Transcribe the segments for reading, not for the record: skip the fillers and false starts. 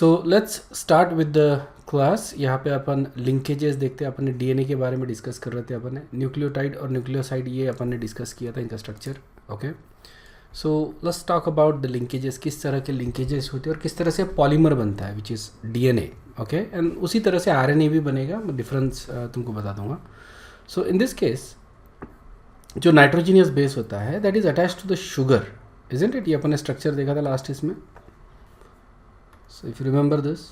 So let's start with the class. यहाँ पे अपन linkages देखते हैं। अपन ने डीएनए के बारे में डिस्कस कर रहे थे। अपन ने न्यूक्लियोटाइड और न्यूक्लियोसाइड ये अपन ने डिस्कस किया था, इनका structure. Okay, so let's talk about the linkages, किस तरह के लिंकेजेस होते हैं और किस तरह से पॉलीमर बनता है, which is DNA. Okay, and उसी तरह से आरएनए भी बनेगा, मैं डिफरेंस तुमको बता दूंगा। सो इन दिस केस जो नाइट्रोजीनियस बेस होता है that is attach to the sugar, isn't it. ये अपन ने स्ट्रक्चर देखा था लास्ट इसमें। So if you remember this,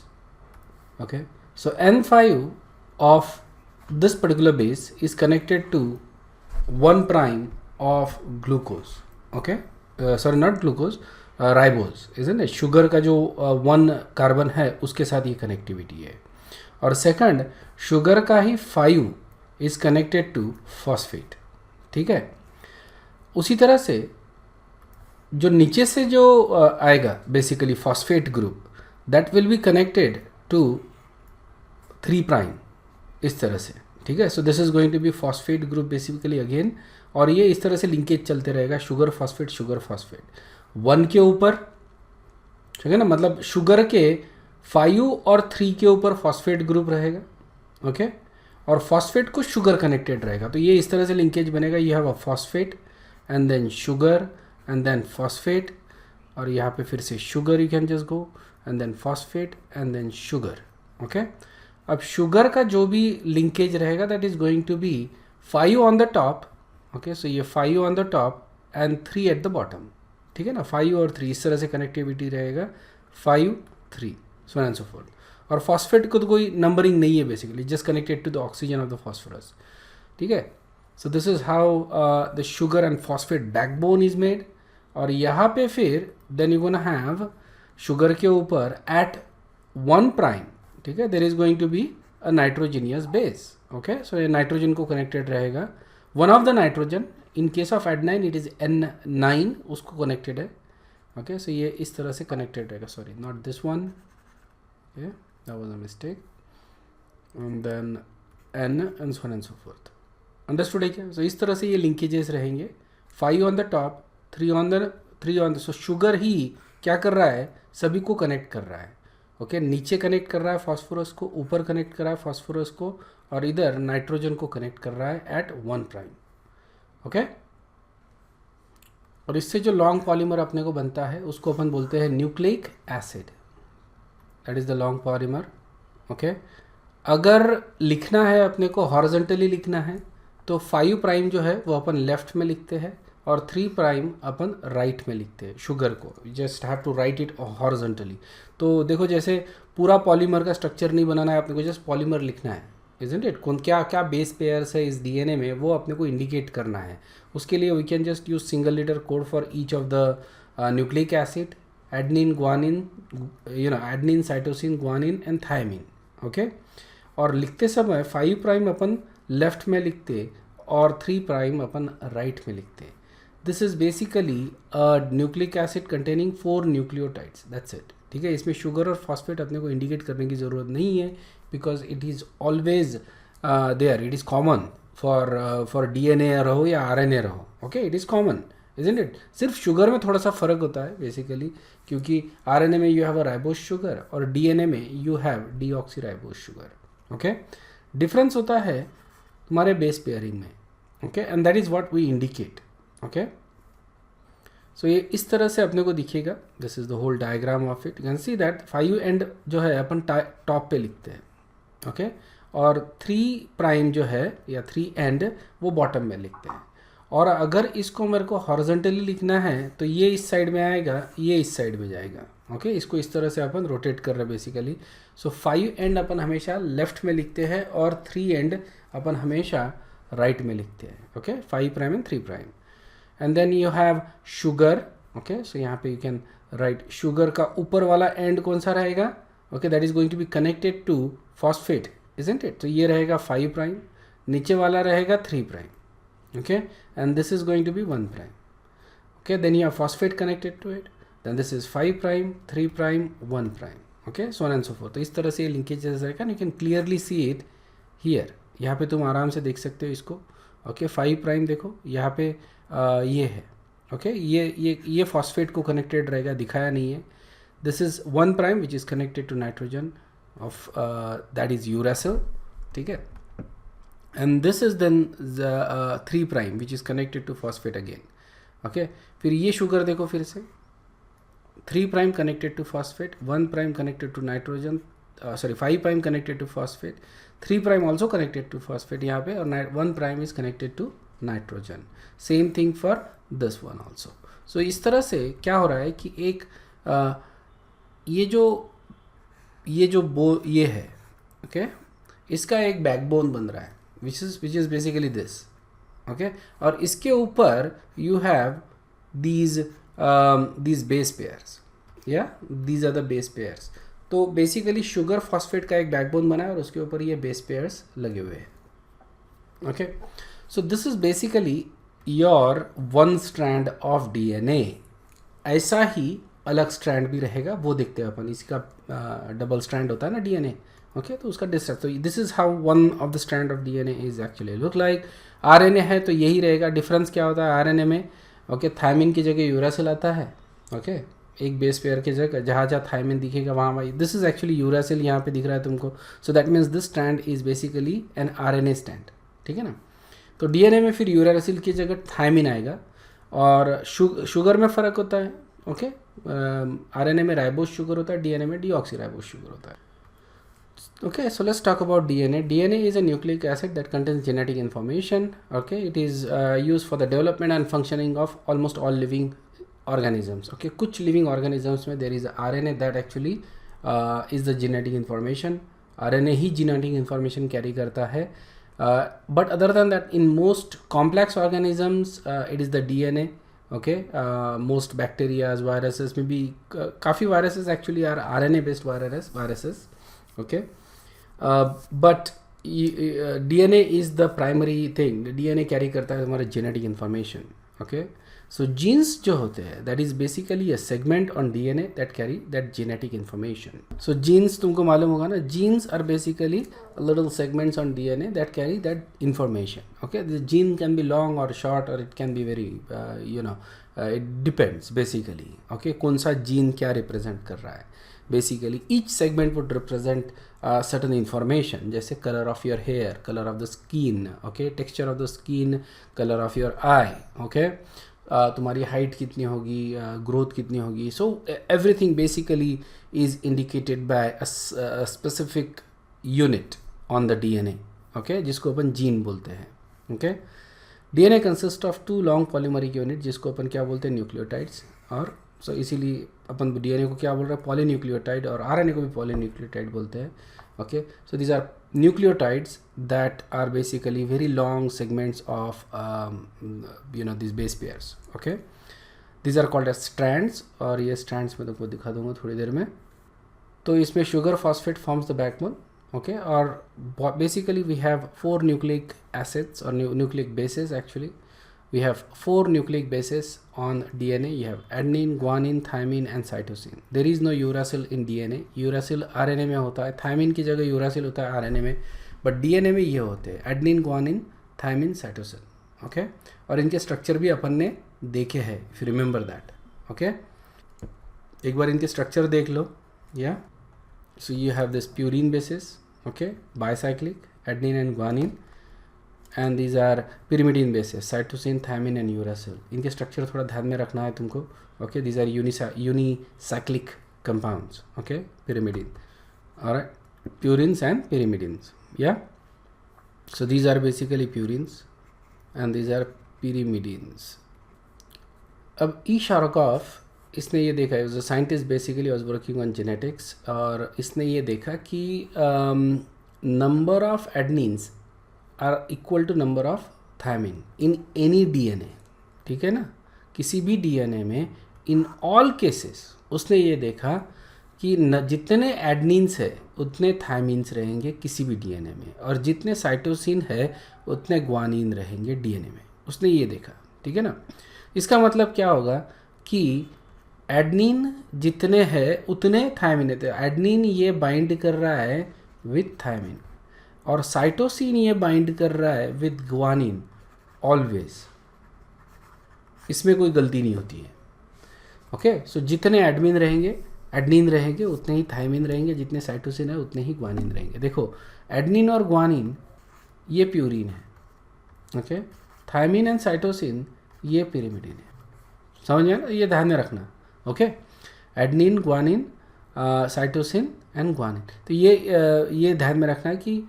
okay, so N5 of this particular base is connected to 1' of glucose, okay, sorry not glucose, ribose, isn't it? Sugar का जो 1 carbon है उसके साथ ये कनेक्टिविटी है। और सेकंड, शुगर का ही 5 इज कनेक्टेड टू फॉस्फेट, ठीक है। उसी तरह से जो नीचे से जो आएगा basically phosphate group, that will be connected to 3', इस तरह से, ठीक है। So this is going to be phosphate group basically again, और ये इस तरह से लिंकेज चलते रहेगा, शुगर फॉस्फेट 1 के ऊपर, ठीक है ना, मतलब शुगर के 5 और 3 के ऊपर फॉस्फेट ग्रुप रहेगा, ओके, और फॉस्फेट को शुगर कनेक्टेड रहेगा। तो ये इस तरह से लिंकेज बनेगा। You have a phosphate and then sugar and then phosphate, और यहाँ पे फिर से sugar, you can just go and then phosphate and then sugar, okay. अब शुगर का जो भी लिंकेज रहेगा that is going to be 5 on the top, okay. So ये 5 on the top and 3 at the bottom, ठीक है ना। 5 और 3 इस तरह से कनेक्टिविटी रहेगा, 5, 3, सो एंड सो फोर्थ। और फॉस्फेट को तो कोई नंबरिंग नहीं है basically, just connected to the oxygen of the phosphorus, ठीक है। So this is how the sugar and phosphate backbone is made. और यहाँ पे फिर then you gonna have sugar के ऊपर एट 1', ठीक है, there is going to be a nitrogenous base, okay. So ये नाइट्रोजन को कनेक्टेड रहेगा, one of the nitrogen, in case of adenine it is N9, उसको कनेक्टेड है, ओके। सो ये इस तरह से कनेक्टेड रहेगा, sorry not this one, that was a mistake, and then N and so on and so forth, understood है क्या। सो इस तरह से ये लिंकेजेस रहेंगे, 5 on the top, 3 on the, so sugar ही क्या कर रहा है, सभी को कनेक्ट कर रहा है, ओके। नीचे कनेक्ट कर रहा है फॉस्फोरस को, ऊपर कनेक्ट कर रहा है फॉस्फोरस को, और इधर नाइट्रोजन को कनेक्ट कर रहा है एट 1', ओके। और इससे जो लॉन्ग पॉलीमर अपने को बनता है उसको अपन बोलते हैं nucleic acid, that is the long polymer, okay. अगर लिखना है अपने को हॉरिजॉन्टली लिखना है तो 5' जो है वो अपन लेफ्ट में लिखते हैं और 3' अपन राइट में लिखते हैं शुगर को। Just have to write it horizontally. तो देखो, जैसे पूरा पॉलीमर का स्ट्रक्चर नहीं बनाना है अपने को, जस्ट पॉलीमर लिखना है, इजंट इट। कौन क्या क्या बेस पेयर्स है इस डीएनए में वो अपने को इंडिकेट करना है। उसके लिए we can just use single letter code for each of the nucleic acid, adenine, guanine, adenine, cytosine, guanine and thymine, okay. और लिखते समय 5' अपन लेफ्ट में लिखते और 3' अपन राइट में लिखते। This is basically a nucleic acid containing 4 nucleotides, that's it, ठीक है। इसमें शुगर और फॉस्फेट अपने को इंडिकेट करने की ज़रूरत नहीं है, because it is always there, it is common for DNA रहो या आरएनए रहो, okay, it is common, isn't it. सिर्फ शुगर में थोड़ा सा फ़र्क होता है बेसिकली, क्योंकि आरएनए में you have a ribose sugar और डीएनए में you have deoxyribose sugar, okay. Difference होता है तुम्हारे बेस पेयरिंग में, okay, and that is what we indicate, okay. So ये इस तरह से अपने को दिखेगा, this is the whole diagram of it. You can see that 5 and जो है अपन टॉप पे लिखते हैं, ओके, और 3' जो है या 3 एंड वो बॉटम में लिखते हैं। और अगर इसको मेरे को हॉरिजॉन्टली लिखना है तो ये इस साइड में आएगा, ये इस साइड में जाएगा, ओके। इसको इस तरह से अपन रोटेट कर रहे हैं बेसिकली। सो 5 एंड अपन हमेशा लेफ्ट में लिखते हैं और 3 एंड अपन हमेशा राइट में लिखते हैं, okay, 5' and 3'। And then you have sugar, okay. So यहाँ पे यू कैन राइट शुगर का ऊपर वाला एंड कौन सा रहेगा, okay, that is going to be connected to phosphate, isn't it. तो ये रहेगा 5', नीचे वाला रहेगा 3', okay, and this is going to be 1', okay. Then you have phosphate connected to it, then this is 5', 3', 1', okay, so on and so forth. तो इस तरह से ये लिंकेजेस रहेगा, you can clearly see it here, यहाँ पे तुम आराम से देख सकते हो इसको, ओके। 5' देखो यहाँ पे ये है, ओके, ये फॉस्फेट को कनेक्टेड रहेगा, दिखाया नहीं है। This is 1 prime which is connected to nitrogen of that is uracil, ठीक है, and this is then 3 prime which is connected to phosphate again, okay. फिर ये शुगर देखो फिर से 3 prime connected to phosphate, 1 prime connected to nitrogen, 5 prime connected to phosphate, 3 prime also connected to phosphate यहाँ पे, और 1 prime is connected to nitrogen. Same thing for this one also. So इस तरह से क्या हो रहा है कि एक ये जो ये है, ओके, इसका एक बैकबोन बन रहा है which is basically this, okay, और इसके ऊपर you have these base pairs, yeah, these are the base pairs। तो बेसिकली शुगर फॉस्फेट का एक बैकबोन बना है और उसके ऊपर ये बेस पेयर्स लगे हुए हैं, okay. So this is basically your 1 strand of DNA. ऐसा ही अलग स्ट्रैंड भी रहेगा, वो देखते हैं अपन, इसका डबल स्ट्रैंड होता है ना डीएनए, ओके, तो उसका डिस्टेंस, तो this is how 1 of the strand of DNA is actually look like. RNA है तो यही रहेगा। डिफरेंस क्या होता है आरएनए में, ओके, थायमिन की जगह यूरासिल आता है, ओके, एक बेस पेयर की जगह, जहाँ जहाँ थायमिन दिखेगा वहाँ दिस इज एक्चुअली यूरासिल यहाँ पे दिख रहा है तुमको। So that means this strand is basically an RNA strand, ठीक है ना। तो डीएनए में फिर यूरासिल की जगह थायमिन आएगा, और शुगर में फ़र्क होता है, ओके। आरएनए में राइबोस शुगर होता है, डीएनए में डीऑक्सीराइबोस शुगर होता है। Okay, so let's talk about DNA. DNA is a nucleic acid that contains genetic information. Okay, it is used for the development and functioning of almost all living organisms. Okay, कुछ living organisms में there is a RNA that actually is the genetic information. RNA he genetic information carry करता है. But other than that, in most complex organisms, it is the DNA. Okay, most bacteria, viruses, maybe काफ़ी viruses actually are RNA based viruses. Okay. But DNA is the primary thing. DNA carry करता है हमारा genetic information, okay. So genes जो होते हैं that is basically a segment on DNA that carry that genetic information. So genes तुमको मालूम होगा ना, genes are basically little segments on DNA that carry that information, okay. The gene can be long और short और it can be very it depends basically, okay, कौन सा gene क्या represent कर रहा है। Basically each segment would represent certain information, जैसे colour of your hair, colour of the skin, okay, texture of the skin, colour of your eye, okay, तुम्हारी height कितनी होगी, ग्रोथ कितनी होगी। So everything basically is indicated by a specific unit on the DNA, okay, जिसको अपन gene बोलते हैं, okay. DNA consist of 2 long polymeric unit, जिसको अपन क्या बोलते हैं, न्यूक्लियोटाइड्स। और सो इसीलिए अपन डीएनए को क्या बोल रहे हैं, पॉलीन्यूक्लियोटाइड, और आरएनए को भी पॉलीन्यूक्लियोटाइड बोलते हैं, okay. So these are nucleotides that are basically very long segments of this base pairs, okay. These are called as strands, और ये स्ट्रैंड्स मैं तुमको दिखा दूंगा थोड़ी देर में। तो इसमें sugar phosphate forms the backbone, okay, और basically we have 4 nucleic acids और nucleic bases. Actually we have 4 nucleic bases on DNA. You have adenine, guanine, thymine and cytosine. There is no uracil in DNA. Uracil RNA में होता है, thymine की जगह uracil होता है RNA में, but DNA में ये होते हैं adenine, guanine, thymine, cytosine, okay? और इनके स्ट्रक्चर भी अपन ने देखे हैं, if you remember that, okay? एक बार इनके स्ट्रक्चर देख लो, yeah? So you have this purine bases, okay, bicyclic, adenine and guanine, and these are pyrimidine bases, cytosine, thymine and uracil. इनके स्ट्रक्चर थोड़ा ध्यान में रखना है तुमको, okay. These are unicyclic compounds, okay, pyrimidine, alright, purines and pyrimidines, yeah. So these are basically purines and these are pyrimidines. अब ई शारोकॉफ इसने ये देखा, है scientist basically was working on genetics, और इसने ये देखा कि number of adenines are equal to number of thymine in any DNA, ठीक है ना, किसी भी डीएनए में, इन ऑल केसेस उसने ये देखा कि जितने एडनीन्स है उतने थायमिन्स रहेंगे किसी भी डीएनए में, और जितने साइटोसिन है उतने ग्वानिन रहेंगे डीएनए में, उसने ये देखा, ठीक है ना। इसका मतलब क्या होगा कि एडनीन जितने हैं उतने थायमिन है। एडनीन ये बाइंड कर रहा है विथ थायमिन, और साइटोसिन ये बाइंड कर रहा है विद ग्वानिन ऑलवेज, इसमें कोई गलती नहीं होती है, ओके। सो जितने एडमिन रहेंगे एडनिन रहेंगे उतने ही थायमिन रहेंगे, जितने साइटोसिन है उतने ही ग्वानिन रहेंगे। देखो एडनिन और ग्वानिन ये प्यूरिन है, ओके, थायमिन एंड साइटोसिन ये पिरिमिडिन है। समझ में, ये ध्यान में रखना, okay. Adenine, guanine, cytosine and guanine, तो ये ध्यान में रखना है कि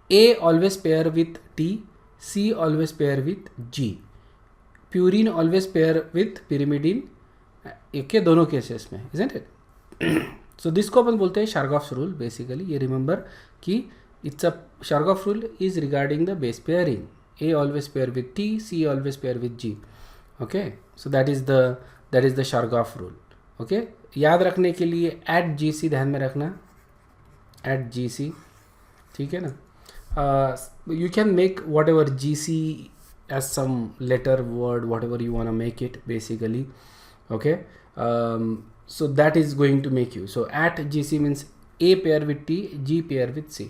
A always pair with T, C always pair with G, purine always pair with pyrimidine, के दोनों केसेस में, इजंट इट। सो दिस को अपन बोलते हैं शार्गॉफ्स रूल बेसिकली। ये रिमेंबर कि it's a Chargaff rule is regarding the base pairing, A always pair with T, C always pair with G, okay. So that is the Chargaff rule, okay. याद रखने के लिए eight जी सी ध्यान में रखना, eight जी सी, ठीक है ना। You can make whatever G C as some letter word, whatever you want make it basically, okay. So that is going to make you, so at GC means A pair with T, G pair with C.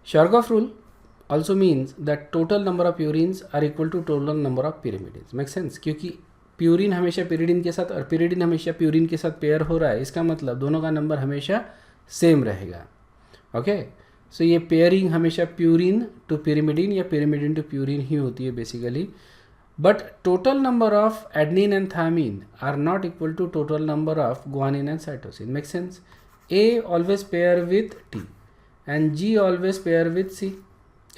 Chargaff rule also means that total number of purines are equal to total number of pyrimidines. Make sense? क्योंकि purine हमेशा pyridine के साथ और pyridine हमेशा purine के साथ pair हो रहा है, इसका मतलब दोनों का नंबर हमेशा सेम रहेगा, ओके। सो ये पेयरिंग हमेशा प्यूरिन टू pyrimidine या pyrimidine टू प्यूरिन ही होती है basically. But total number of adenine and thymine are not equal to total number of guanine and cytosine. Make sense? A always pair with T and G always pair with C,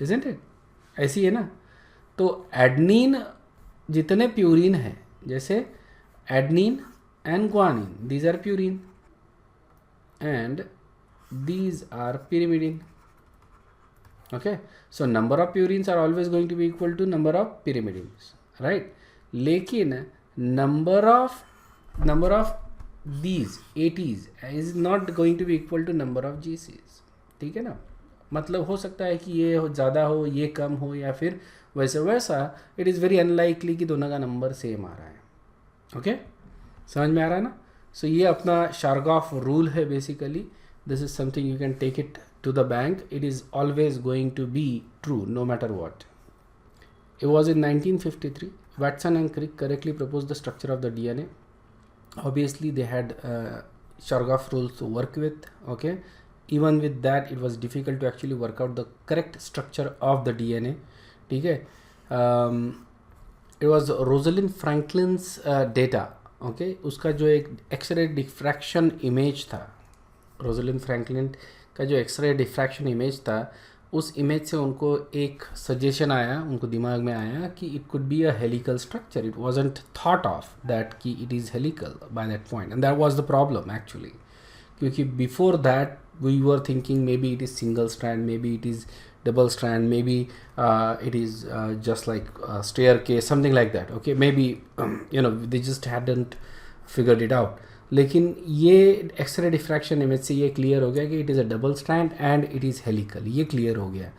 isn't it? ऐसी है ना। तो adenine जितने purine है, जैसे adenine and guanine, these are purine and these are pyrimidine. Okay, so number of purines are always going to be equal to number of pyrimidines, right? लेकिन number of these ATs is not going to be equal to number of GCs, ठीक है ना। मतलब हो सकता है कि ये ज़्यादा हो, ये कम हो, या फिर वैसा इट इज़ वेरी अनलाइकली कि दोनों का नंबर सेम आ रहा है, ओके। समझ में आ रहा है ना। सो ये अपना शार्गॉफ रूल है basically. This is something you can take it to the bank. It is always going to be true no matter what. It was in 1953 Watson and Crick correctly proposed the structure of the DNA. Obviously they had Chargaff rules to work with, okay. Even with that it was difficult to actually work out the correct structure of the DNA, ठीक है। It was Rosalind Franklin's data, okay. उसका जो एक x ray diffraction image था, Rosalind Franklin का जो x ray diffraction image था, उस इमेज से उनको एक सजेशन आया, उनको दिमाग में आया कि it could be a helical structure. It wasn't thought of that कि it is helical by that point, and that was the problem actually. क्योंकि before that we were thinking maybe it is single strand, maybe it is double strand, maybe it is just like a staircase, something like that, okay. Maybe they just hadn't figured it out. लेकिन ये x ray diffraction image से ये clear हो गया कि it is a double strand and it is helical. ये clear हो गया।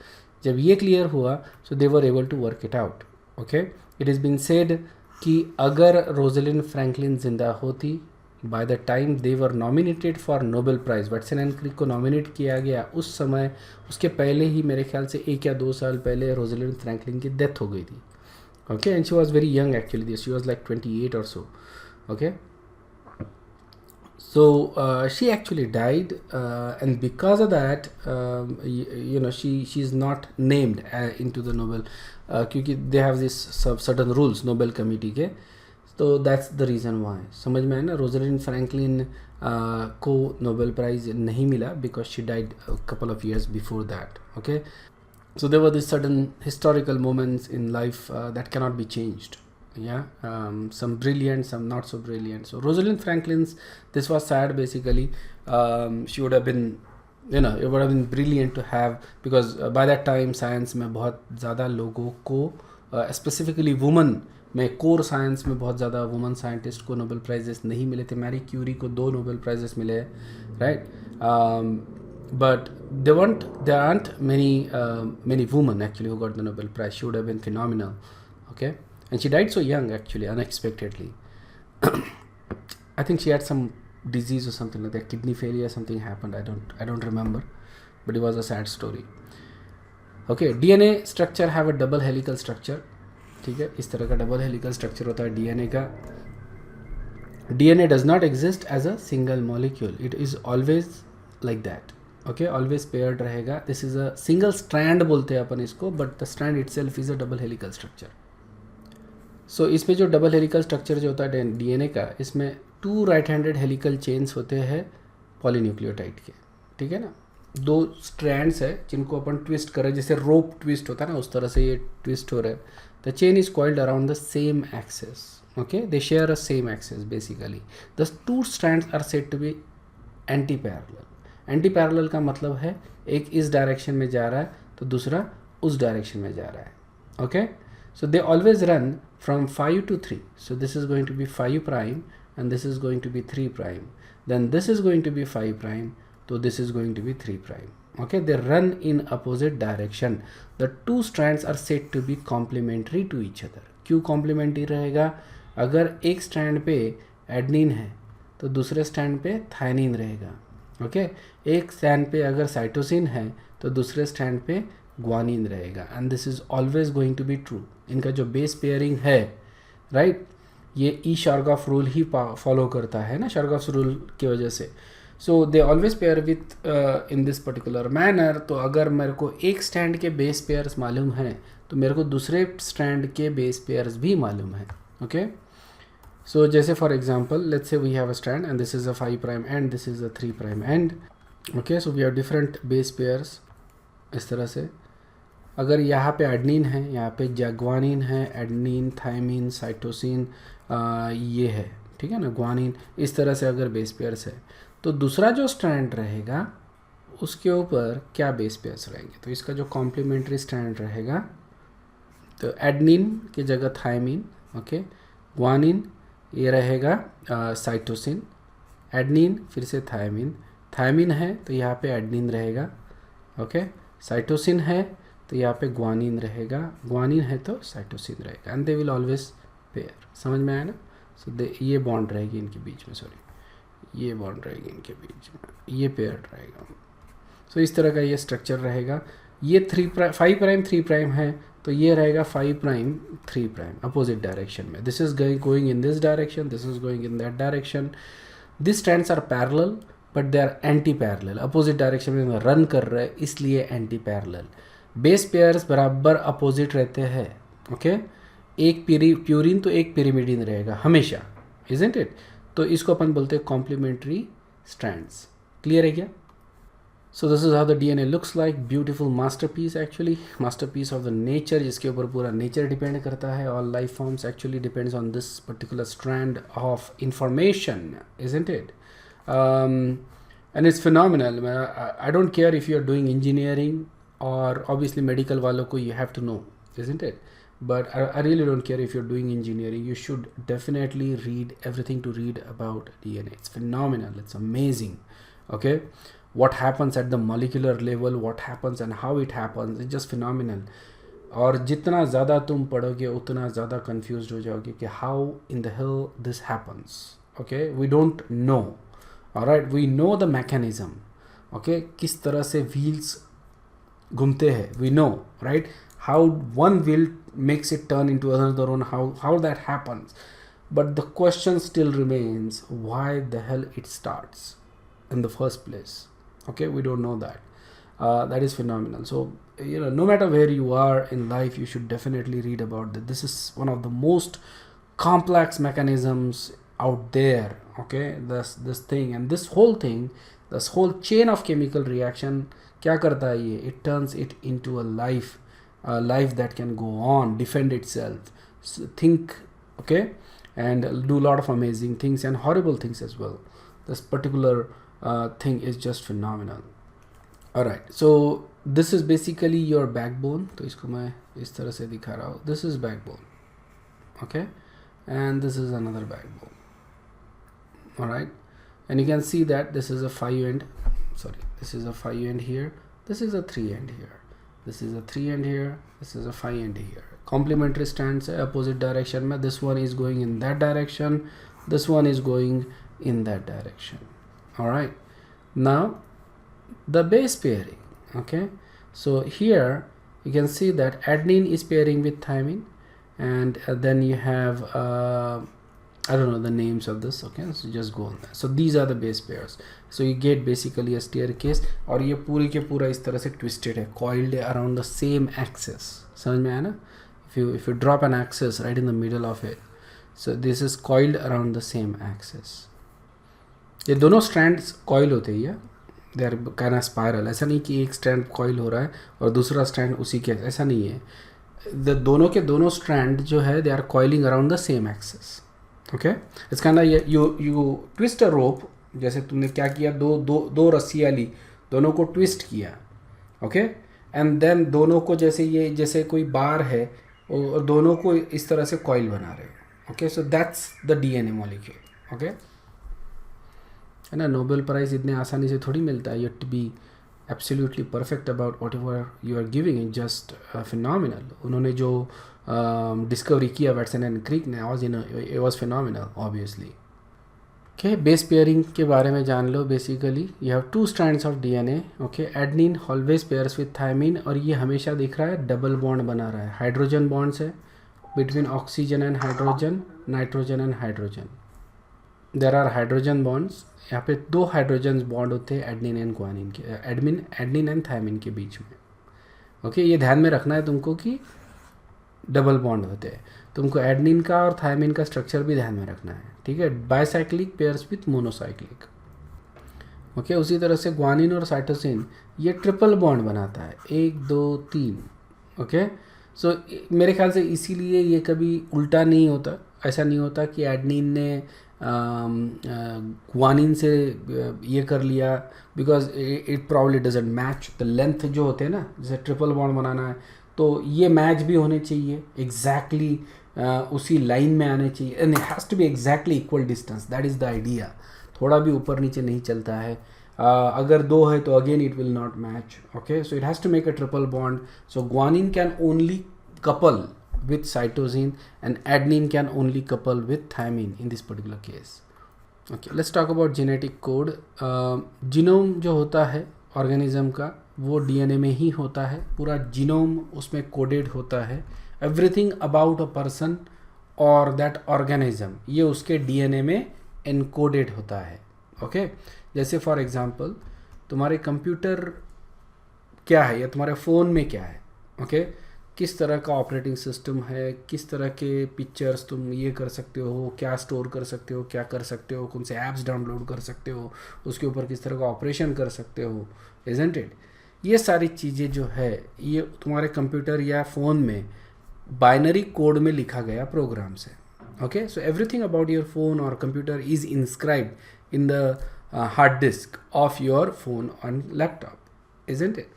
जब ये क्लियर हुआ so they were able to work it out, okay. It is been said कि अगर रोजलिन फ्रैंकलिन जिंदा होती, by the time they were nominated for Nobel prize, Watson and Crick को नॉमिनेट किया गया उस समय, उसके पहले ही मेरे ख्याल से 1 या 2 साल पहले रोजलिन फ्रैंकलिन की डेथ हो गई थी, okay. And she was very young actually, she was like 28 or so, okay. So she actually died, and because of that, she's not named into the Nobel, क्योंकि they have this certain rules Nobel committee के, तो that's the reason why. समझ में आया ना। Rosalind Franklin को Nobel prize नहीं मिला because she died a couple of years before that, okay. So there were these certain historical moments in life that cannot be changed. Yeah, some brilliant, some not so brilliant. So Rosalind Franklin's, this was sad basically. She would have been, it would have been brilliant to have, because by that time science में बहुत ज़्यादा लोगों को, specifically women में, core science में बहुत ज़्यादा woman scientist को नोबेल प्राइजेस नहीं मिले थे। मैरी क्यूरी को 2 नोबेल प्राइजेस मिले, right. But there aren't many women actually who got the Nobel Prize. She would have been phenomenal, okay. And she died so young actually, unexpectedly. I think she had some disease or something like that, kidney failure, something happened. I don't remember, but it was a sad story. Okay, DNA structure have a double helical structure, ठीक है। इस तरह का double helical structure होता है DNA का। DNA does not exist as a single molecule. It is always like that. Okay, always paired रहेगा. This is a single strand बोलते हैं अपन इसको, but the strand itself is a double helical structure. So इसमें जो double helical structure जो होता है DNA का, इसमें 2 right-handed helical chains होते हैं polynucleotide के. ठीक है ना, 2 strands है जिनको अपन twist कर रहे हैं, जैसे rope twist होता है ना, उस तरह से ये twist हो रहा है. The chain is coiled around the same axis. Okay, they share a same axis basically. The 2 strands are said to be anti-parallel. Anti-parallel का मतलब है एक इस डायरेक्शन में जा रहा है तो दूसरा उस डायरेक्शन में जा रहा है. Okay, so they always run from 5 to 3. So this is going to be 5 prime and this is going to be 3 prime. Then this is going to be 5 prime, so this is going to be 3 prime. Okay, they run in opposite direction. The 2 strands are said to be complementary to each other. क्यों complementary रहेगा? अगर एक strand पे adenine है तो दूसरे strand पे थायनिन रहेगा. ओके, एक स्ट्रैंड पे अगर साइटोसिन है तो दूसरे स्ट्रैंड पे ग्वानिन रहेगा. And this is always going to be true. इनका जो बेस पेयरिंग है, राइट, ये ई शार्गॉफ रूल ही फॉलो करता है ना, शार्गॉफ रूल की वजह से. So they always pair with in this particular manner. तो अगर मेरे को एक स्ट्रैंड के बेस पेयर्स मालूम हैं तो मेरे को दूसरे स्ट्रैंड के बेस पेयर्स भी मालूम है. ओके, so जैसे for example, let's say we have a strand and this is a 5 prime end, this is a 3 prime end. Okay, so we have different base pairs. इस तरह से अगर यहाँ पे एडनिन है, यहाँ पे ग्वानिन है, एडनिन, थायमिन, साइटोसिन, ये है, ठीक है ना, ग्वानिन. इस तरह से अगर बेस पेयर्स है तो दूसरा जो स्ट्रैंड रहेगा उसके ऊपर क्या बेस पेयर्स रहेंगे. तो इसका जो कॉम्प्लीमेंट्री स्ट्रैंड रहेगा तो एडनिन की जगह थायमिन. ओके, ग्वानिन ये रहेगा साइटोसिन, एडनिन फिर से थायमिन. थायमिन है तो यहाँ पे एडनिन रहेगा. ओके, साइटोसिन है तो यहाँ पे ग्वानिन रहेगा, ग्वानिन है तो साइटोसिन रहेगा. And they will always pair. समझ में आया ना. सो ये बॉन्ड रहेगी इनके बीच में, सॉरी, ये बॉन्ड रहेगी इनके बीच में, ये पेयर रहेगा. सो इस तरह का ये स्ट्रक्चर रहेगा. ये 5 प्राइम 3 प्राइम है तो ये रहेगा 5 प्राइम 3 प्राइम अपोजिट डायरेक्शन में. This is going in this direction, this is going in that direction. This strands are parallel but they are anti parallel. Opposite direction में रन कर रहे हैं इसलिए एंटी पैरेलल. बेस पेयर्स बराबर opposite रहते हैं. Okay, एक प्यूरिन तो एक पिरिमिडिन रहेगा हमेशा, इजंट इट. तो इसको अपन बोलते हैं कॉम्प्लीमेंट्री स्ट्रैंड्स. क्लियर है क्या? So this is how the DNA looks like. Beautiful masterpiece actually, masterpiece of the nature, जिसके ऊपर पूरा nature depend करता है. All life forms actually depends on this particular strand of information, isn't it? And it's phenomenal. I don't care if you're doing engineering or obviously medical वालों को you have to know, isn't it? But I really don't care if you're doing engineering. You should definitely read everything to read about DNA. It's phenomenal. It's amazing. Okay. What happens at the molecular level, what happens and how it happens, it's just phenomenal. और जितना ज़्यादा तुम पढ़ोगे उतना ज़्यादा confused हो जाओगे कि how in the hell this happens. Okay, we don't know. Alright, we know the mechanism. Okay, किस तरह से wheels घूमते हैं, we know, right? How one wheel makes it turn into another one, how that happens. But the question still remains, why the hell it starts in the first place. Okay, we don't know that. That is phenomenal. So no matter where you are in life, you should definitely read about that. This is one of the most complex mechanisms out there. Okay, this thing and this whole thing, this whole chain of chemical reaction, क्या करता है ये? It turns it into a life that can go on, defend itself, think, okay, and do a lot of amazing things and horrible things as well. This particular thing is just phenomenal. Alright, so this is basically your backbone. तो इसको मैं इस तरह से दिखा रहा हूँ. This is backbone, okay, and this is another backbone. Alright, and you can see that this is a 5 end. Sorry, this is a 5 end here. This is a 3 end here. This is a 3 end here. This is a 5 end here. Complementary strands है opposite direction में. This one is going in that direction. This one is going in that direction. All right, now the base pairing. Okay, so here you can see that adenine is pairing with thymine, and then you have I don't know the names of this, okay, so just go on that. So these are the base pairs. So you get basically a staircase, और ये पूरी के पूरा इस तरह से twisted है, coiled है around the same axis. समझ में आया ना? If you drop an axis right in the middle of it, so this is coiled around the same axis. ये दोनों strands coil होते हैं, they are kind of spiral. ऐसा नहीं कि एक strand coil हो रहा है और दूसरा strand उसी के, ऐसा नहीं है. दोनों के दोनों strand जो है they are coiling around the same axis. Okay, it's kind of you twist a rope. जैसे तुमने क्या किया, दो रस्सियाँ ली, दोनों को ट्विस्ट किया, ओके, एंड देन दोनों को जैसे कोई बार है और दोनों को इस तरह से कॉइल बना रहे हो, okay. So that's the DNA molecule, okay, है ना. नोबेल प्राइज इतने आसानी से थोड़ी मिलता है. You to be absolutely perfect about whatever you are giving is just phenomenal. उन्होंने जो डिस्कवरी किया वाटसन एंड क्रिक ने, it was phenomenal obviously. Okay, base pairing के बारे में जान लो. Basically you have 2 strands of DNA, okay. Adenine always pairs with thymine, और ये हमेशा दिख रहा है डबल बॉन्ड बना रहा है. हाइड्रोजन बॉन्ड्स है between oxygen and hydrogen, nitrogen and hydrogen. There are hydrogen bonds. यहाँ पे 2 हाइड्रोजन बॉन्ड होते हैं एडनिन एंड ग्वानिन के, एडनिन एंड थायमिन के बीच में, ओके. ये ध्यान में रखना है तुमको कि डबल बॉन्ड होते हैं. तुमको एडनिन का और थायमिन का स्ट्रक्चर भी ध्यान में रखना है, ठीक है. Bicyclic pairs with monocyclic, okay. उसी तरह से ग्वानिन और साइटोसिन ये ट्रिपल बॉन्ड बनाता है, 1 2 3, ओके. सो मेरे ख्याल से इसीलिए ये कभी उल्टा नहीं होता. ऐसा नहीं होता कि एडनिन ने ग्वानिन से ये कर लिया, because it probably doesn't match the length जो होते हैं ना. जैसे ट्रिपल बॉन्ड बनाना है तो ये मैच भी होने चाहिए एग्जैक्टली उसी लाइन में आने चाहिए, and it has to be exactly equal distance. That is the idea. थोड़ा भी ऊपर नीचे नहीं चलता है. अगर 2 है तो again it will not match, okay. So it has to make a triple bond. So guanine can only couple with cytosine and adenine can only couple with thymine in this particular case. Okay, let's talk about genetic code. Genome जो होता है organism का वो DNA में ही होता है. पूरा genome उसमें कोडेड होता है. एवरीथिंग अबाउट अ पर्सन और दैट ऑर्गेनिज्म ये उसके डीएनए में एनकोडेड होता है, ओके. जैसे फॉर एग्जांपल तुम्हारे कंप्यूटर क्या है या तुम्हारे फ़ोन में क्या है, ओके. किस तरह का ऑपरेटिंग सिस्टम है, किस तरह के पिक्चर्स तुम ये कर सकते हो, क्या स्टोर कर सकते हो, क्या कर सकते हो, कौन से ऐप्स डाउनलोड कर सकते हो, उसके ऊपर किस तरह का ऑपरेशन कर सकते हो, इज़न्ट इट. ये सारी चीज़ें जो है ये तुम्हारे कंप्यूटर या फ़ोन में बाइनरी कोड में लिखा गया प्रोग्राम से, okay. So everything about your phone और computer is inscribed in the hard disk of your phone and laptop, isn't it.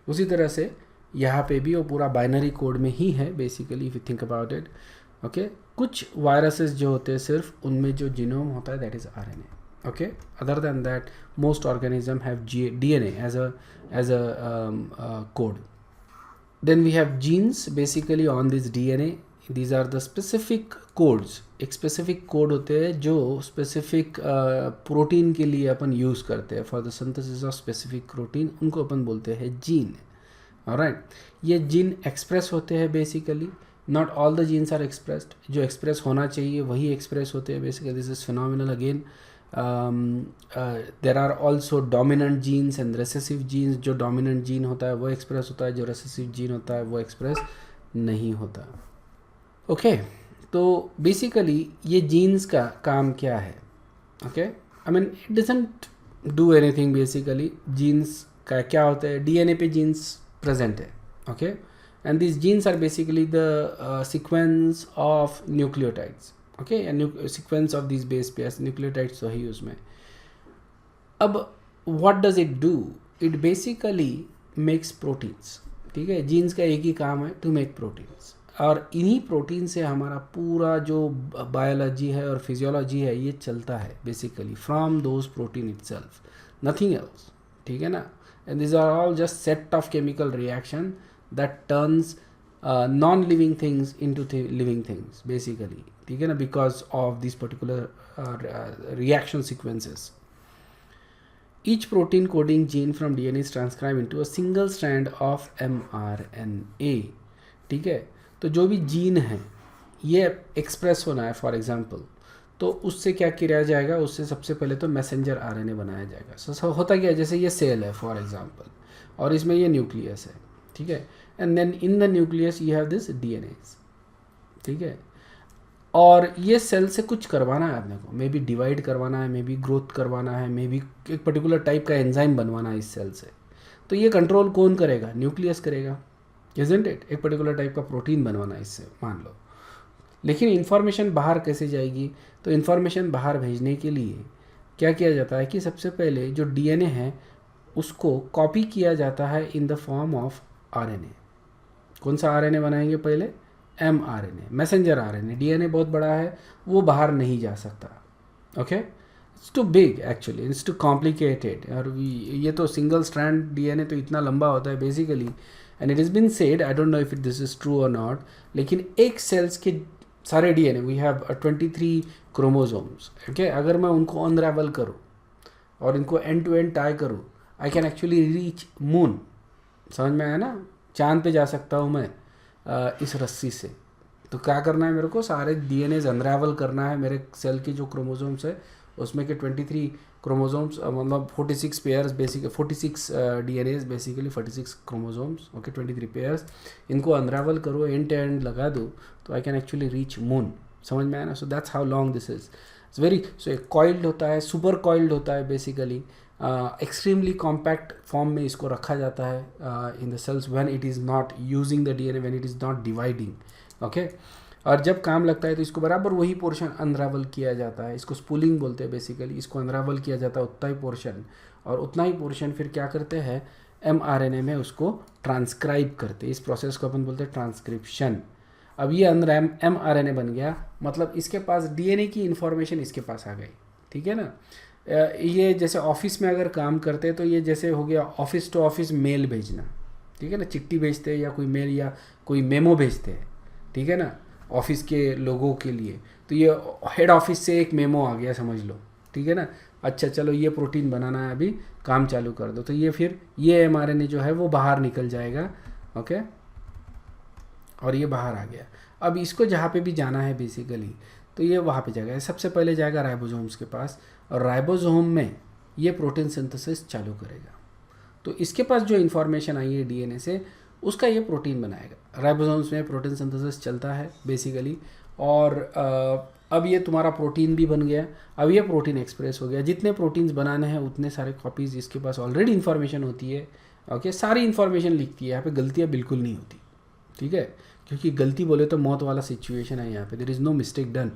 उसी तरह से यहाँ पे भी वो पूरा बाइनरी कोड में ही है basically, if you think about it, okay. कुछ वायरसेस जो होते हैं सिर्फ उनमें जो जीनोम होता है that is RNA, okay. Other than that most organism have DNA as a code. Then we have genes basically on this DNA. These are the specific codes. एक specific code होते हैं जो specific प्रोटीन के लिए अपन use करते हैं for the synthesis of specific protein. उनको अपन बोलते हैं जीन, alright. ये जीन एक्सप्रेस होते हैं basically. Not all the genes are expressed. जो एक्सप्रेस होना चाहिए वही एक्सप्रेस होते हैं basically. This is phenomenal again. There are also dominant genes and recessive genes. जो डोमिनेंट जीन होता है वो एक्सप्रेस होता है, जो रेसेसिव जीन होता है वो एक्सप्रेस नहीं होता, ओके. तो बेसिकली ये जीन्स का काम क्या है, okay. I mean it doesn't do anything basically. Genes का क्या होता है, डीएनए पे जीन्स प्रेजेंट है, okay. And this genes are basically the sequence of nucleotides, okay. And sequence of this base pairs, nucleotides तो ही उसमें. अब what does it do, it basically makes proteins, ठीक है. जीन्स का एक ही काम है, टू मेक प्रोटीन्स. और इन्हीं प्रोटीन से हमारा पूरा जो बायोलॉजी है और फिजियोलॉजी है ये चलता है basically, from those protein itself, nothing else, ठीक है ना. And this are all just set of chemical reaction that turns non living things into living things basically, ठीक है ना, because of this particular reaction sequences. Each protein coding gene from DNA is transcribed into a single strand of mRNA, ठीक है. तो जो भी gene है ये एक्सप्रेस होना है, फॉर एग्जांपल तो उससे क्या किया जाएगा, उससे सबसे पहले तो मैसेंजर आरएनए बनाया जाएगा। सो होता क्या है, जैसे ये सेल है फॉर एग्जांपल, और इसमें ये न्यूक्लियस है, ठीक है, and then in the nucleus you have this DNA, ठीक है। और ये सेल से कुछ करवाना है आपने को, मे बी डिवाइड करवाना है, मे बी ग्रोथ करवाना है, मे बी एक पर्टिकुलर टाइप का एंजाइम बनवाना है इस सेल से। तो ये कंट्रोल कौन करेगा, न्यूक्लियस करेगा, इजंट इट। एक पर्टिकुलर टाइप का प्रोटीन बनवाना है इससे मान लो। लेकिन इन्फॉर्मेशन बाहर कैसे जाएगी, तो इन्फॉर्मेशन बाहर भेजने के लिए क्या किया जाता है कि सबसे पहले जो डीएनए है उसको कॉपी किया जाता है in the form of RNA. कौन सा आरएनए बनाएंगे पहले, mRNA, मैसेंजर आरएनए। डीएनए बहुत बड़ा है, वो बाहर नहीं जा सकता, okay, it's too big actually, it's too complicated. और ये तो सिंगल स्ट्रैंड डीएनए तो इतना लंबा होता है basically, and it is been said, I don't know if this is true और नॉट, लेकिन एक सेल्स के सारे DNA, we have 23 chromosomes, okay, अगर मैं उनको अनरावल करूँ और इनको एंड टू एंड टाई करूँ, आई कैन एक्चुअली रीच मून। समझ में आया ना, चांद पे जा सकता हूँ मैं इस रस्सी से। तो क्या करना है मेरे को, सारे डीएनए अनरावल करना है मेरे सेल की जो क्रोमोसोम्स है उसमें के 23 क्रोमोसोम्स, मतलब 46 pairs basic, 46 DNA basically 46 chromosomes, okay, 23 pairs, इनको अनरावल करो, एंड टू एंड लगा दो, तो I can actually reach moon. समझ में आया ना। So that's how long this is, it's very, so एक कॉइल्ड होता है, सुपर कॉइल्ड होता है बेसिकली, एक्सट्रीमली कॉम्पैक्ट फॉर्म में इसको रखा जाता है in the cells when it is not using the DNA, when it is not dividing, okay. और जब काम लगता है तो इसको बराबर वही पोर्शन अनरावल किया जाता है, इसको स्पूलिंग बोलते हैं बेसिकली, इसको अनरावल किया जाता है उतना ही पोर्शन, और उतना ही पोर्शन फिर क्या करते हैं mRNA में उसको ट्रांसक्राइब करते हैं। इस प्रोसेस को अपन बोलते हैं ट्रांसक्रिप्शन। अब ये mRNA बन गया, मतलब इसके पास डीएनए की इन्फॉर्मेशन इसके पास आ गई, ठीक है ना। ये जैसे ऑफिस में अगर काम करते हैं तो ये जैसे हो गया ऑफिस टू ऑफिस मेल भेजना, ठीक है ना, चिट्ठी भेजते हैं या कोई मेल या कोई मेमो भेजते हैं, ठीक है ना, ऑफिस के लोगों के लिए। तो ये हेड ऑफिस से एक मेमो आ गया समझ लो, ठीक है ना, अच्छा चलो ये प्रोटीन बनाना है अभी, काम चालू कर दो। तो ये फिर ये mRNA जो है वो बाहर निकल जाएगा, ओके, और ये बाहर आ गया। अब इसको जहाँ पे भी जाना है बेसिकली, तो ये वहाँ पे जाएगा, सबसे पहले जाएगा राइबोसोम्स के पास, और राइबोसोम में ये प्रोटीन सिंथेसिस चालू करेगा। तो इसके पास जो इन्फॉर्मेशन आई है डीएनए से, उसका ये प्रोटीन बनाएगा। राइबोसोम्स में प्रोटीन सिंथेसिस चलता है बेसिकली, और अब ये तुम्हारा प्रोटीन भी बन गया। अब ये प्रोटीन एक्सप्रेस हो गया, जितने प्रोटीन्स बनाने हैं उतने सारे कॉपीज़ इसके पास ऑलरेडी इन्फॉर्मेशन होती है, ओके, सारी इन्फॉर्मेशन लिखती है, यहाँ पे गलतियाँ बिल्कुल नहीं होती, ठीक है, क्योंकि गलती बोले तो मौत वाला सिचुएशन है यहाँ पे, there is no mistake done.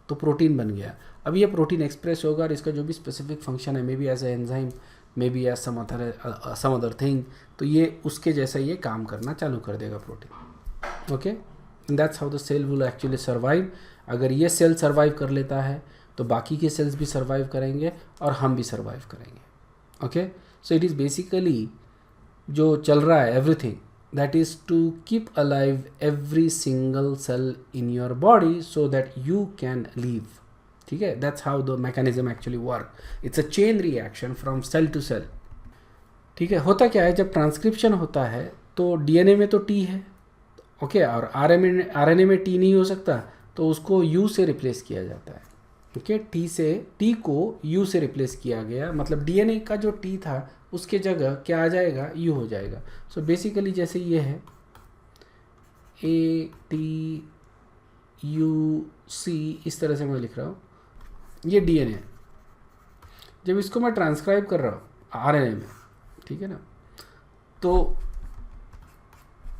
तो प्रोटीन बन गया। अब ये प्रोटीन एक्सप्रेस होगा और इसका जो भी स्पेसिफिक फंक्शन है, maybe as a enzyme, maybe as some other thing, तो ये उसके जैसा ये काम करना चालू कर देगा protein, okay. That's how the cell will actually survive. अगर ये सेल सर्वाइव कर लेता है तो बाकी के सेल्स भी सर्वाइव करेंगे और हम भी सर्वाइव करेंगे, okay. So it is basically जो चल रहा है everything, that is to keep alive every single cell in your body so that you can live, ठीक है। that's how the mechanism actually work, it's a chain reaction from cell to cell, ठीक है। होता क्या है, जब transcription होता है तो डीएनए में तो टी है, ओके, और आरएनए में टी नहीं हो सकता, तो उसको यू से रिप्लेस किया जाता है, ओके। टी को यू से रिप्लेस किया गया, मतलब डीएनए का जो टी था उसके जगह क्या आ जाएगा, यू हो जाएगा। सो बेसिकली जैसे ये है ATUC, इस तरह से मैं लिख रहा हूँ, ये डीएनए। जब इसको मैं ट्रांसक्राइब कर रहा हूँ आरएनए में, ठीक है ना, तो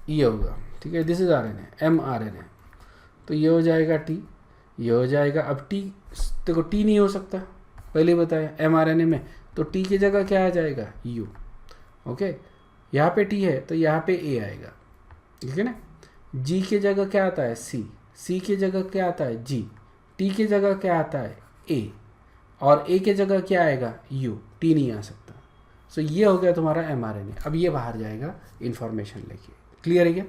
ये होगा, ठीक है, दिस इज आरएनए, mRNA, तो ये हो जाएगा टी, ये हो जाएगा। अब टी, देखो टी नहीं हो सकता, पहले बताया mRNA में, तो टी की जगह क्या आ जाएगा, यू, ओके। यहाँ पे टी है तो यहाँ पे ए आएगा, ठीक है ना। जी की जगह क्या आता है, सी की जगह क्या आता है, जी, टी की जगह क्या आता है, ए, और ए की जगह क्या आएगा, यू, टी नहीं आ सकता। सो ये हो गया तुम्हारा mRNA। अब ये बाहर जाएगा इन्फॉर्मेशन लेके, क्लियर है क्या।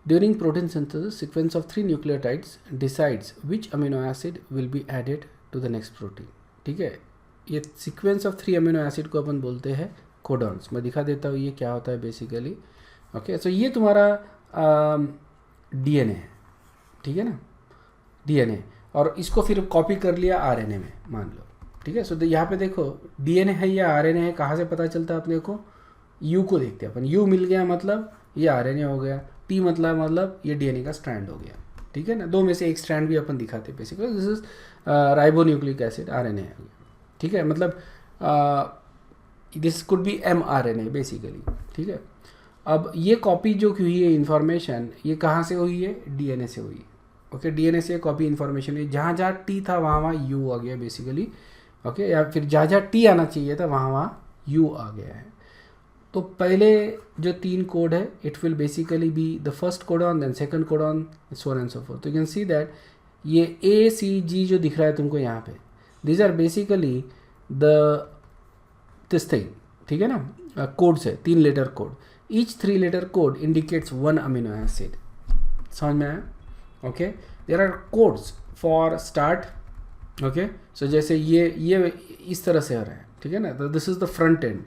During protein synthesis, sequence of 3 nucleotides decides which amino acid will be added to the next protein, ठीक है। ये सीक्वेंस ऑफ 3 अमीनो एसिड को अपन बोलते हैं कोडॉन्स। मैं दिखा देता हूँ ये क्या होता है बेसिकली, ओके। सो ये तुम्हारा डीएनए है, ठीक है ना, डीएनए, और इसको फिर कॉपी कर लिया आरएनए में मान लो, ठीक है। सो यहाँ पे देखो डीएनए है या आरएनए है, कहाँ से पता चलता है अपने को, यू को देखते हैं अपन, यू मिल गया मतलब ये आरएनए हो गया, टी मतलब ये डीएनए का स्ट्रैंड हो गया, ठीक है ना। दो में से एक स्ट्रैंड भी अपन दिखाते हैं basically, this is ribonucleic acid RNA है, ठीक है। मतलब this could be mRNA basically, ठीक है। अब ये कॉपी जो हुई है इन्फॉर्मेशन, ये कहाँ से हुई है, डीएनए से हुई है, ओके। डीएनए से कॉपी इन्फॉर्मेशन है, जहाँ जहाँ टी था वहाँ वहाँ यू आ गया बेसिकली, ओके। या फिर जहाँ जहाँ टी आना चाहिए था वहाँ वहाँ यू आ गया है। तो पहले जो 3 कोड है, it will basically be the first codon, then second codon, so on and so forth. तो यू कैन सी दैट ये ए सी जी जो दिख रहा है तुमको यहाँ पे, these are basically the this thing, ठीक है ना। कोड्स है 3 letter code, each 3 letter code indicates 1 amino acid, समझ में आया, okay. There are codes for start, okay. So जैसे ये इस तरह से आ रहा है, ठीक है ना। तो this is the front end,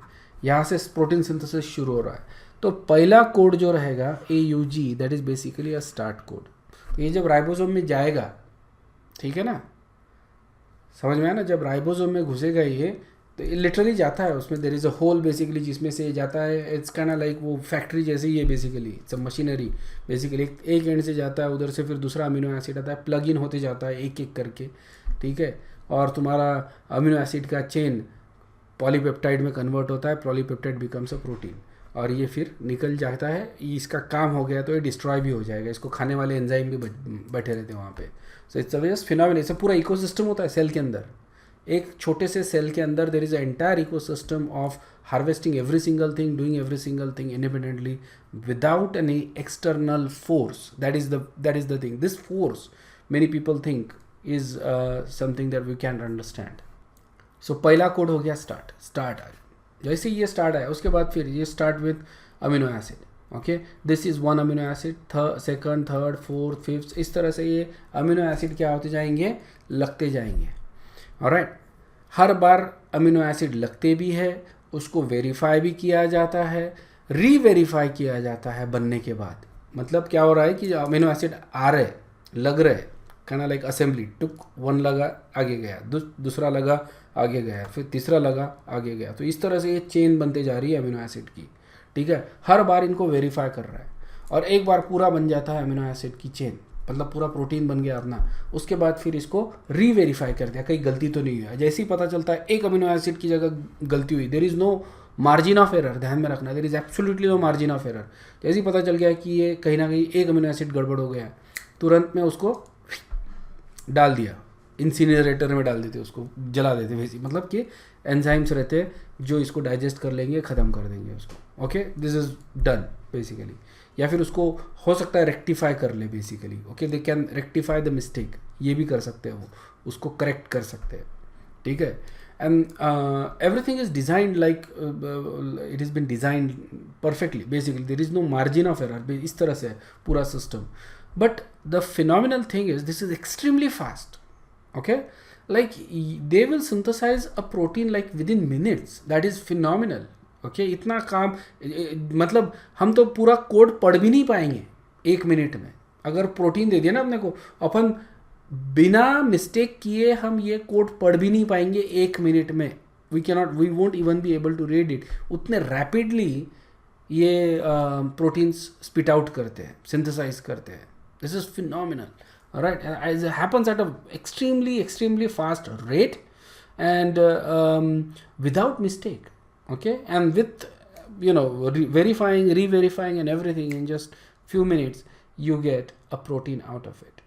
यहाँ से प्रोटीन सिंथेसिस शुरू हो रहा है। तो पहला कोड जो रहेगा AUG, that is basically a start code. तो ये जब राइबोसोम में जाएगा, ठीक है ना, समझ में आया ना, जब राइबोसोम में घुसेगा ये, तो ये लिटरली जाता है उसमें, there is a hole basically जिसमें से ये जाता है। इट्स काइंड ऑफ लाइक वो फैक्ट्री जैसे ही है basically, it's a machinery basically. एक एंड से जाता है, उधर से फिर दूसरा अमीनो एसिड आता है, प्लग इन होते जाता है एक एक करके, ठीक है। और तुम्हारा अमीनो एसिड का चेन पॉलीपेप्टाइड में कन्वर्ट होता है, पॉलीपेप्टाइड बिकम्स अ प्रोटीन, और ये फिर निकल जाता है। इसका काम हो गया तो ये डिस्ट्रॉय भी हो जाएगा, इसको खाने वाले एंजाइम भी बैठे रहते हैं वहाँ पे। सो इट्स जस्ट फिनोमेनन, इससे पूरा इकोसिस्टम होता है सेल के अंदर। एक छोटे से सेल के अंदर there is a entire ecosystem of harvesting every single thing, doing every single thing independently without any external force. That is the thing, this force many people think is something that we can understand. So पहला code हो गया start आया, जैसे ये start आया उसके बाद फिर ये start with amino acid, okay. This is 1 amino acid, second, third, fourth, fifth, इस तरह से ये अमीनो एसिड क्या होते जाएंगे, लगते जाएंगे, ऑलराइट। हर बार अमीनो एसिड लगते भी है, उसको वेरीफाई भी किया जाता है, रीवेरीफाई किया जाता है बनने के बाद। मतलब क्या हो रहा है कि अमीनो एसिड आ रहे, लग रहे, कहना लाइक असेंबली, टुक 1 लगा आगे गया, दूसरा लगा आगे गया, फिर तीसरा लगा आगे गया। तो इस तरह से ये चेन बनते जा रही है अमीनो एसिड की, ठीक है। हर बार इनको वेरीफाई कर रहा है, और एक बार पूरा बन जाता है अमीनो एसिड की चेन, मतलब पूरा प्रोटीन बन गया अपना। उसके बाद फिर इसको रीवेरीफाई कर दिया, कहीं गलती तो नहीं हुआ। जैसे ही पता चलता है एक अमीनो एसिड की जगह गलती हुई, there is no margin of error, ध्यान में रखना, there is absolutely no margin of error. जैसे ही पता चल गया कि ये कहीं ना कहीं एक अमीनो एसिड गड़बड़ हो गया, तुरंत में उसको डाल दिया, इंसिनरेटर में डाल देते, उसको जला देते वैसे, मतलब कि एंजाइम्स रहते हैं जो इसको डाइजेस्ट कर लेंगे, ख़त्म कर देंगे उसको, okay. This is done basically. या फिर उसको हो सकता है रेक्टिफाई कर ले basically, okay, they can rectify the mistake, ये भी कर सकते हैं वो, उसको करेक्ट कर सकते हैं, ठीक है। And everything is designed like it is been designed perfectly basically, there is no margin of error, इस तरह से है पूरा system. But the phenomenal thing is this is extremely fast, okay, like they will synthesize a protein like within minutes, that is phenomenal, okay। इतना काम, मतलब हम तो पूरा कोड पढ़ भी नहीं पाएंगे 1 मिनट में। अगर प्रोटीन दे दिया ना अपने को, अपन बिना मिस्टेक किए हम ये कोड पढ़ भी नहीं पाएंगे 1 मिनट में। We won't even be able to read it, उतने रैपिडली ये प्रोटीन्स स्पिट आउट करते हैं, सिंथेसाइज करते हैं। This is phenomenal, all right. It happens at a extremely fast rate, and without mistake, okay. And with verifying, re-verifying, and everything in just few minutes, you get a protein out of it.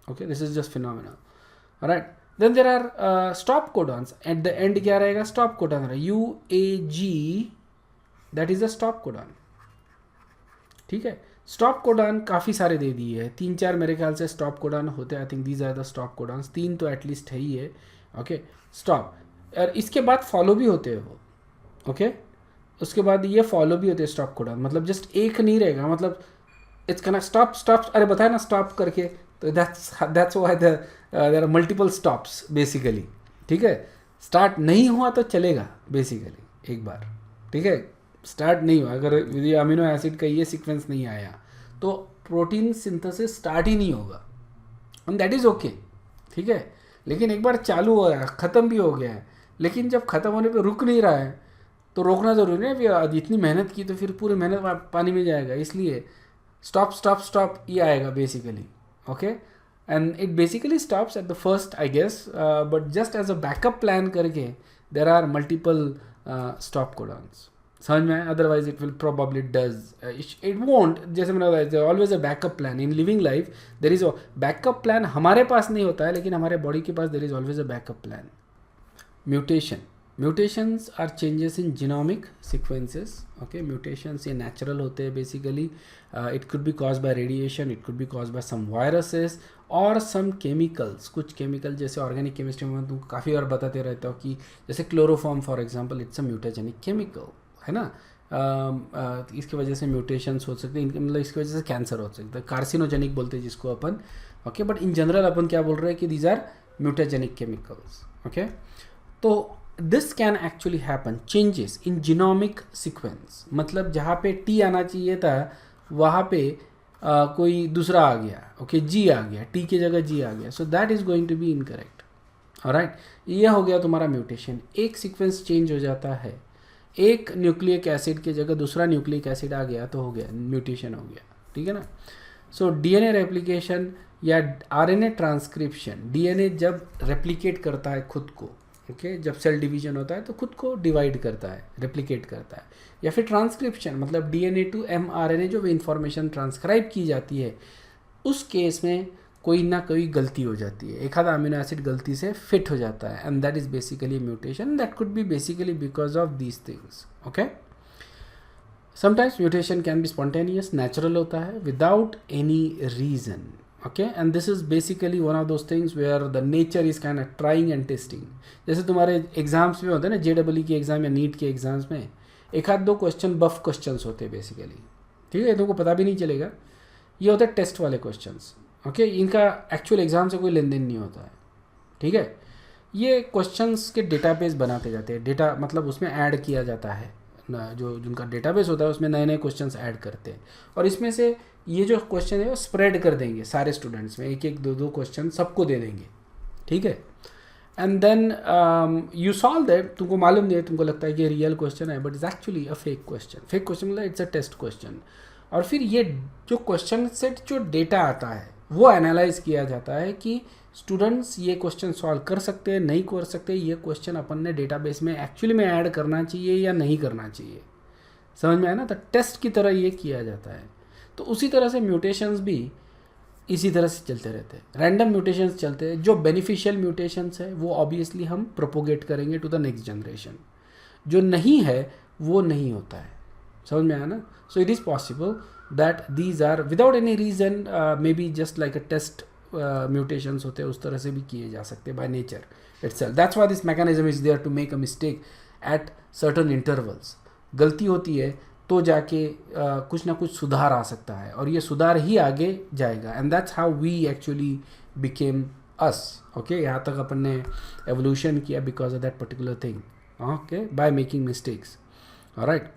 Okay, this is just phenomenal, all right. Then there are stop codons. At the end, क्या रहेगा? Stop codon रहेगा, UAG, that is a stop codon, ठीक है। Stop codon काफ़ी सारे दे दिए हैं, 3-4 मेरे ख्याल से स्टॉप कोडान होते हैं। I think these are the stop codons, 3 तो एटलीस्ट है ही है, ओके। स्टॉप, और इसके बाद फॉलो भी होते हैं वो, ओके। उसके बाद ये फॉलो भी होते हैं स्टॉप कोडान, मतलब जस्ट एक नहीं रहेगा, मतलब इट्स कैन स्टॉप स्टॉप, अरे बताया ना स्टॉप करके, तो that's why there are multiple stops basically, ठीक है। स्टार्ट नहीं हुआ तो चलेगा बेसिकली एक बार, ठीक है। स्टार्ट नहीं हुआ, अगर ये अमीनो एसिड का ये सीक्वेंस नहीं आया तो प्रोटीन सिंथेसिस स्टार्ट ही नहीं होगा, एंड दैट इज़ ओके, ठीक है, लेकिन एक बार चालू हो रहा है, ख़त्म भी हो गया है, लेकिन जब ख़त्म होने पे रुक नहीं रहा है तो रोकना ज़रूरी है। फिर इतनी मेहनत की तो फिर पूरी मेहनत पानी में जाएगा, इसलिए स्टॉप स्टॉप स्टॉप ये आएगा basically. Okay, and it basically stops at the first I guess, but just as a backup plan करके there are multiple stop codons. समझ में आए? Otherwise it will probably does it won't, जैसे मैंने बताया always a backup plan in living life. There is a backup plan, हमारे पास नहीं होता है लेकिन हमारे बॉडी के पास there is always a backup plan. Mutations are changes in genomic sequences. Okay, mutations ये नेचुरल होते हैं basically. It could be cause by radiation, it could be cause by some viruses और सम केमिकल्स। कुछ chemical जैसे organic chemistry में तुमको काफ़ी बार बताते रहता हूँ कि जैसे chloroform for example, it's a mutagenic chemical, है ना। इसकी वजह से म्यूटेशंस हो सकते हैं, मतलब इसकी वजह से कैंसर हो सकता है, कार्सिनोजेनिक बोलते हैं जिसको अपन। ओके, बट इन जनरल अपन क्या बोल रहे हैं कि दीज आर म्यूटेजेनिक केमिकल्स। ओके, तो this can actually happen changes in genomic sequence, मतलब जहाँ पे टी आना चाहिए था वहाँ पे कोई दूसरा आ गया। ओके, जी आ गया, टी की जगह जी आ गया, so that is going to be incorrect. Alright, ये हो गया तुम्हारा म्यूटेशन। एक सीक्वेंस चेंज हो जाता है, एक न्यूक्लिक एसिड की जगह दूसरा न्यूक्लिक एसिड आ गया तो हो गया म्यूटेशन, हो गया। ठीक है ना। सो डीएनए रेप्लिकेशन या आरएनए ट्रांसक्रिप्शन, डीएनए जब रेप्लिकेट करता है खुद को, ओके, जब सेल डिवीजन होता है तो खुद को डिवाइड करता है, रेप्लिकेट करता है। या फिर ट्रांसक्रिप्शन मतलब डीएनए टू एमआरएनए जो इंफॉर्मेशन ट्रांसक्राइब की जाती है, उस केस में कोई ना कोई गलती हो जाती है, एक आधा अमीनो एसिड गलती से फिट हो जाता है, and that is basically mutation. That could be basically because of these things. Okay, sometimes mutation can be spontaneous, natural होता है without any reason. Okay, and this is basically one of those things where the nature is kind of trying and testing. जैसे तुम्हारे exams में होते हैं ना, JW की exam या नीट के एग्जाम्स में एक आध दो क्वेश्चन बफ क्वेश्चंस होते हैं बेसिकली। ठीक है, तुमको पता भी नहीं चलेगा, ये होते हैं टेस्ट वाले क्वेश्चंस। ओके, इनका एक्चुअल एग्जाम से कोई लेन देन नहीं होता है। ठीक है, ये क्वेश्चंस के डेटाबेस बनाते जाते हैं, डेटा मतलब उसमें ऐड किया जाता है ना, जो जिनका डेटाबेस होता है उसमें नए नए क्वेश्चंस ऐड करते हैं, और इसमें से ये जो क्वेश्चन है वो स्प्रेड कर देंगे सारे स्टूडेंट्स में, एक एक दो दो क्वेश्चन सबको दे देंगे। ठीक है, and then you solve that. तुमको मालूम नहीं है, तुमको लगता है कि रियल क्वेश्चन है, but is actually a fake question. Fake question मतलब इट्स अ टेस्ट क्वेश्चन। और फिर ये जो क्वेश्चन सेट जो डेटा आता है वो एनालाइज किया जाता है कि स्टूडेंट्स ये क्वेश्चन सॉल्व कर सकते हैं, नहीं कर सकते, ये क्वेश्चन अपन ने डेटाबेस में एक्चुअली में ऐड करना चाहिए या नहीं करना चाहिए। समझ में आया ना। तो टेस्ट की तरह ये किया जाता है। तो उसी तरह से म्यूटेशंस भी इसी तरह से चलते रहते हैं, रैंडम म्यूटेशंस चलते हैं। जो बेनिफिशियल म्यूटेशंस है वो ऑब्वियसली हम प्रोपोगेट करेंगे टू द नेक्स्ट जनरेशन, जो नहीं है वो नहीं होता है। समझ में आया ना। So it is possible that these are without any reason, maybe just like a test mutations होते हैं, उस तरह से भी किए जा सकते हैं by nature itself. That's why this mechanism is there to make a mistake at certain intervals. गलती होती है तो जाके कुछ ना कुछ सुधार आ सकता है, और ये सुधार ही आगे जाएगा, and that's how we actually became us. Okay, यहाँ तक अपन ने एवोल्यूशन किया because of that particular thing, okay, by making mistakes. Alright,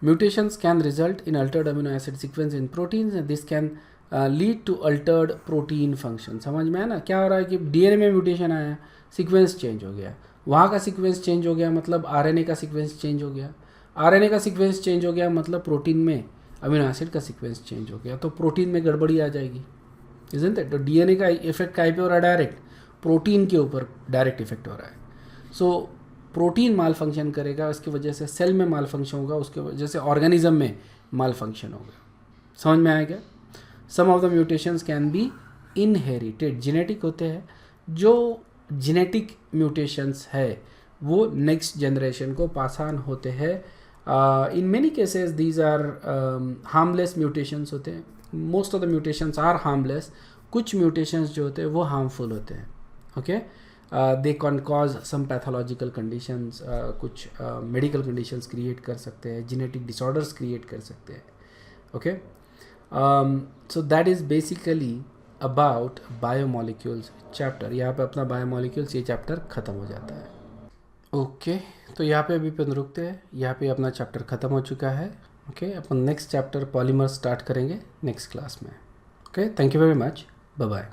mutations can result in altered amino acid sequence in proteins, and this can lead to altered protein function। समझ में है ना। क्या हो रहा है कि डीएनए में म्यूटेशन आया, सीक्वेंस चेंज हो गया, वहाँ का सीक्वेंस चेंज हो गया मतलब आरएनए का सीक्वेंस चेंज हो गया, आरएनए का सीक्वेंस चेंज हो गया मतलब प्रोटीन में अमीनो एसिड का सीक्वेंस चेंज हो गया, तो प्रोटीन में गड़बड़ी आ जाएगी, इजंट इट। तो डीएनए का इफेक्ट कहीं पे हो रहा है? डायरेक्ट प्रोटीन के ऊपर डायरेक्ट इफेक्ट हो रहा है। सो प्रोटीन माल फंक्शन करेगा, उसकी वजह से सेल में माल फंक्शन होगा, उसके वजह से ऑर्गेनिज्म में माल फंक्शन होगा। समझ में आएगा। Some of the mutations can be inherited, genetic होते हैं। जो जेनेटिक म्यूटेशंस है वो नेक्स्ट जनरेशन को पास ऑन होते हैं। In many cases these are harmless mutations होते हैं। Most of the mutations are harmless. कुछ म्यूटेशंस जो होते हैं वो हार्मफुल होते हैं। Okay, they can cause some pathological conditions, कुछ मेडिकल कंडीशंस क्रिएट कर सकते हैं, जेनेटिक डिसऑर्डर्स क्रिएट कर सकते हैं। Okay, so that is basically about biomolecules chapter. यहाँ पे अपना बायोमोलिक्यूल्स ये चैप्टर ख़त्म हो जाता है। ओके, तो यहाँ पे अभी अपन रुकते हैं, यहाँ पे अपना चैप्टर ख़त्म हो चुका है। ओके, अपन नेक्स्ट चैप्टर पॉलीमर स्टार्ट करेंगे नेक्स्ट क्लास में। Okay, thank you very much, bye bye.